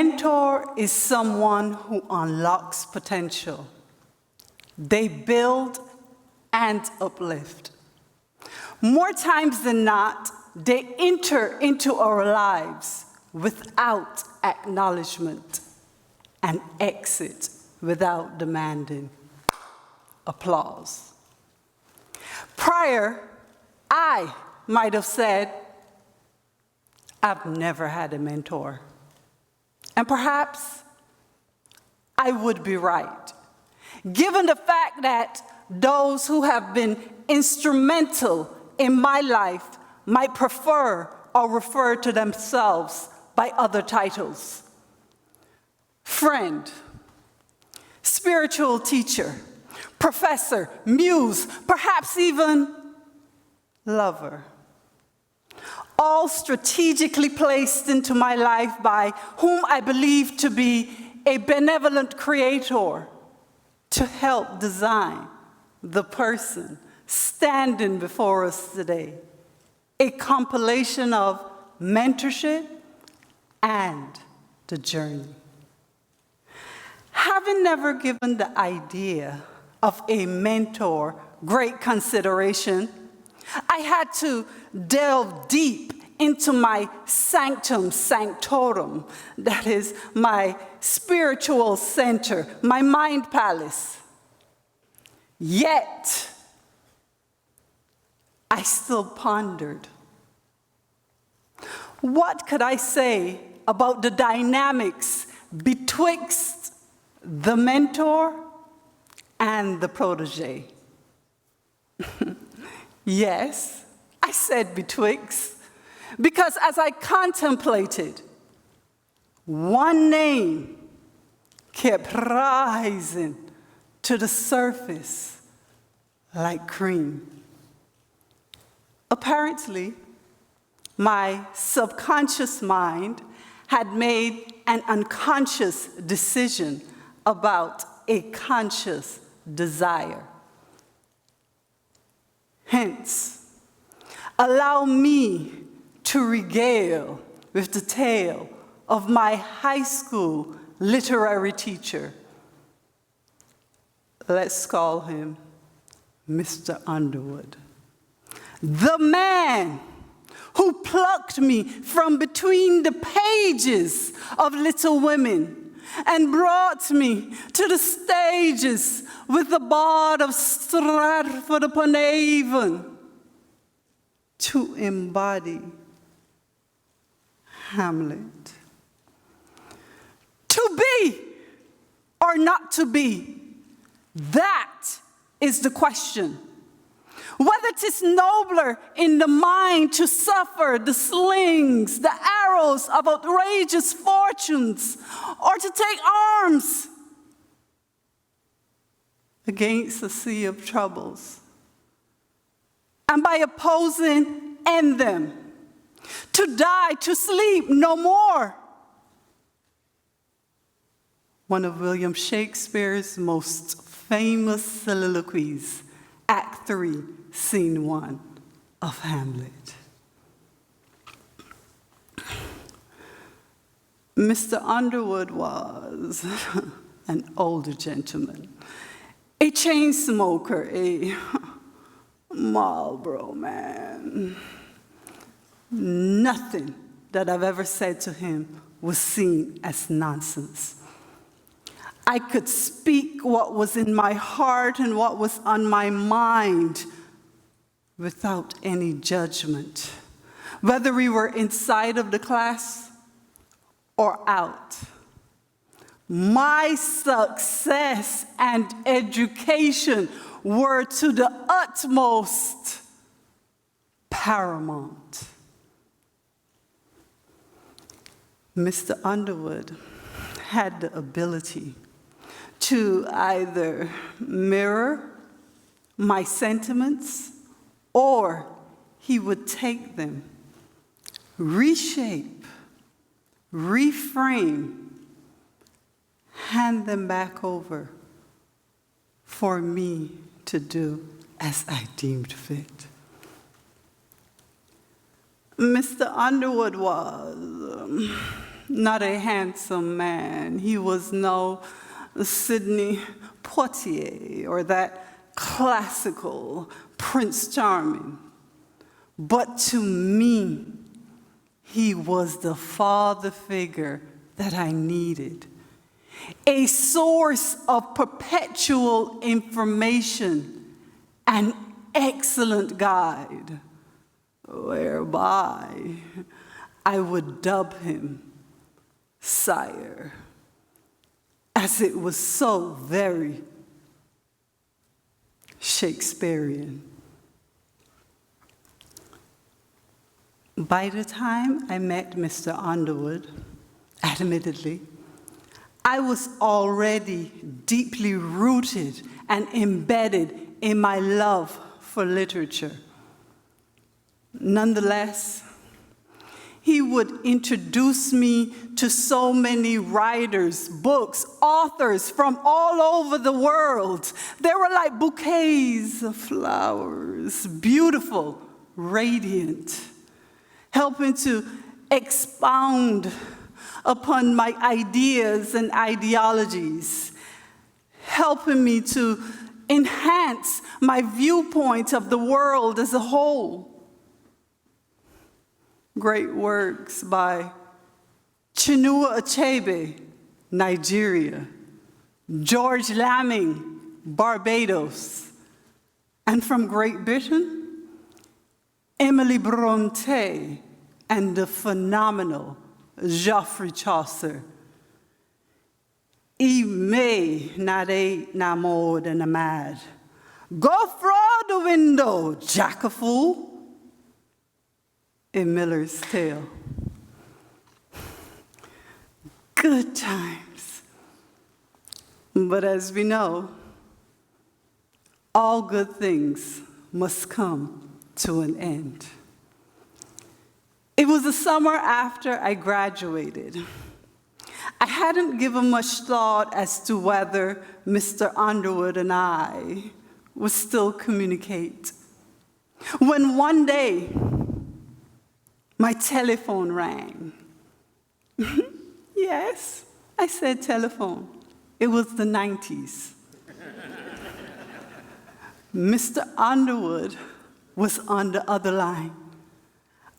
mentor is someone who unlocks potential. They build and uplift. More times than not, they enter into our lives without acknowledgement and exit without demanding applause. Prior, I might have said, I've never had a mentor. And perhaps I would be right, given the fact that those who have been instrumental in my life might prefer or refer to themselves by other titles. Friend, spiritual teacher, professor, muse, perhaps even lover. All strategically placed into my life by whom I believe to be a benevolent creator to help design the person standing before us today. A compilation of mentorship and the journey. Having never given the idea of a mentor great consideration, I had to delve deep into my sanctum sanctorum, that is my spiritual center, my mind palace. Yet, I still pondered. What could I say about the dynamics betwixt the mentor and the protege? Yes, I said betwixt, because as I contemplated, one name kept rising to the surface like cream. Apparently, my subconscious mind had made an unconscious decision about a conscious desire. Hence, allow me to regale with the tale of my high school literary teacher. Let's call him Mr. Underwood. The man who plucked me from between the pages of Little Women and brought me to the stages with the bard of Stratford-upon-Avon to embody Hamlet. To be or not to be, that is the question. Whether it is nobler in the mind to suffer the slings, the arrows of outrageous fortunes, or to take arms against a sea of troubles, and by opposing end them, to die, to sleep no more. One of William Shakespeare's most famous soliloquies, Act 3, Scene 1 of Hamlet. Mr. Underwood was an older gentleman, a chain smoker, a Marlboro man. Nothing that I've ever said to him was seen as nonsense. I could speak what was in my heart and what was on my mind without any judgment, whether we were inside of the class or out. My success and education were to the utmost paramount. Mr. Underwood had the ability to either mirror my sentiments, or he would take them, reshape, reframe, hand them back over for me to do as I deemed fit. Mr. Underwood was not a handsome man. He was no Sidney Poitier or that classical Prince Charming. But to me, he was the father figure that I needed, a source of perpetual information, an excellent guide, whereby I would dub him sire, as it was so very Shakespearean. By the time I met Mr. Underwood, admittedly, I was already deeply rooted and embedded in my love for literature. Nonetheless, he would introduce me to so many writers, books, authors from all over the world. They were like bouquets of flowers, beautiful, radiant, helping to expound upon my ideas and ideologies, helping me to enhance my viewpoint of the world as a whole. Great works by Chinua Achebe, Nigeria, George Lamming, Barbados, and from Great Britain, Emily Brontë and the phenomenal Geoffrey Chaucer. I may not a na more than a mad. Go through the window, Jack a fool. A Miller's Tale. Good times. But as we know, all good things must come to an end. It was the summer after I graduated. I hadn't given much thought as to whether Mr. Underwood and I would still communicate. When one day, my telephone rang. Yes, I said telephone. It was the 90s. Mr. Underwood was on the other line.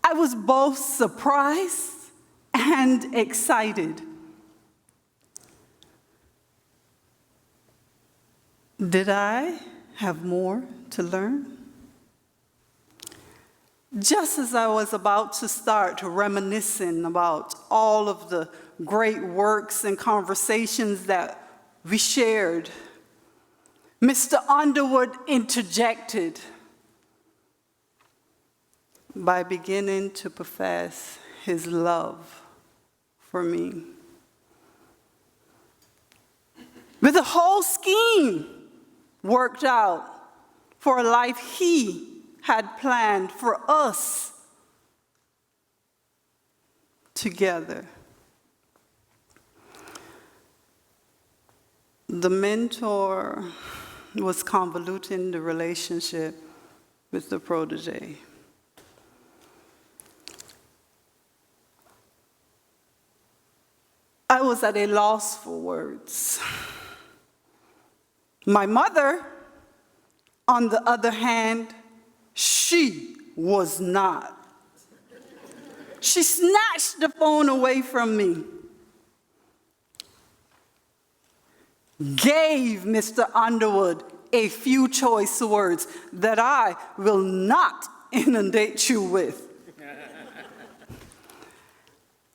I was both surprised and excited. Did I have more to learn? Just as I was about to start reminiscing about all of the great works and conversations that we shared, Mr. Underwood interjected by beginning to profess his love for me. With the whole scheme worked out for a life he had planned for us together. The mentor was convoluting the relationship with the protege. I was at a loss for words. My mother, on the other hand, she was not. She snatched the phone away from me, gave Mr. Underwood a few choice words that I will not inundate you with,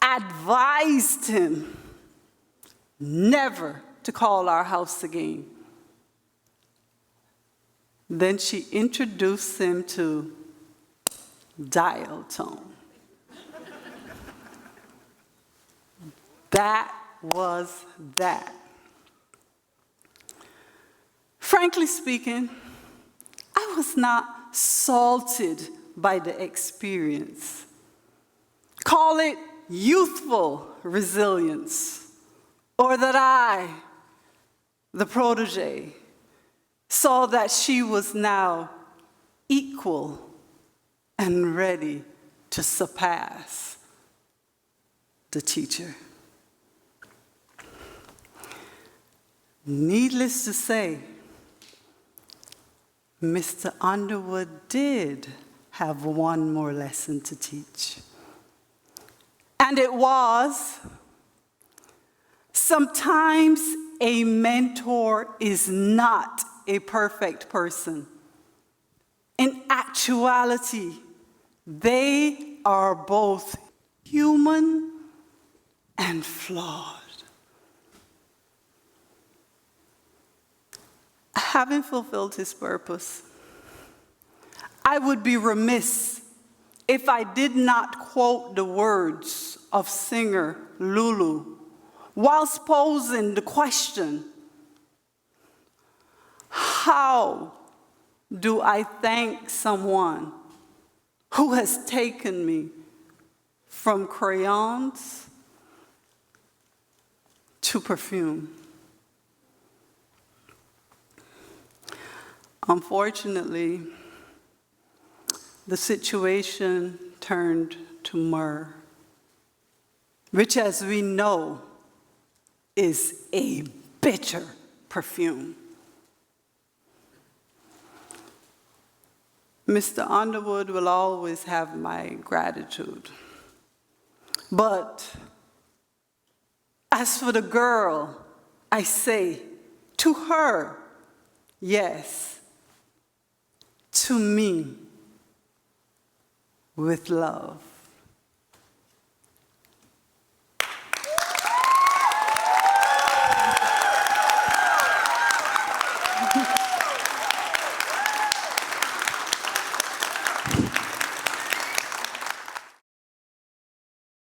advised him never to call our house again. Then she introduced him to dial tone. That was that. Frankly speaking, I was not salted by the experience. Call it youthful resilience, or that I, the protege, saw that she was now equal and ready to surpass. the teacher. Needless to say, Mr. Underwood did have one more lesson to teach. And it was, sometimes a mentor is not a perfect person. In actuality, they are both human and flawed. Having fulfilled his purpose, I would be remiss if I did not quote the words of singer Lulu whilst posing the question, how do I thank someone who has taken me from crayons to perfume? Unfortunately, the situation turned to myrrh, which, as we know, is a bitter perfume. Mr. Underwood will always have my gratitude. But as for the girl, I say, to her, yes. To me, with love.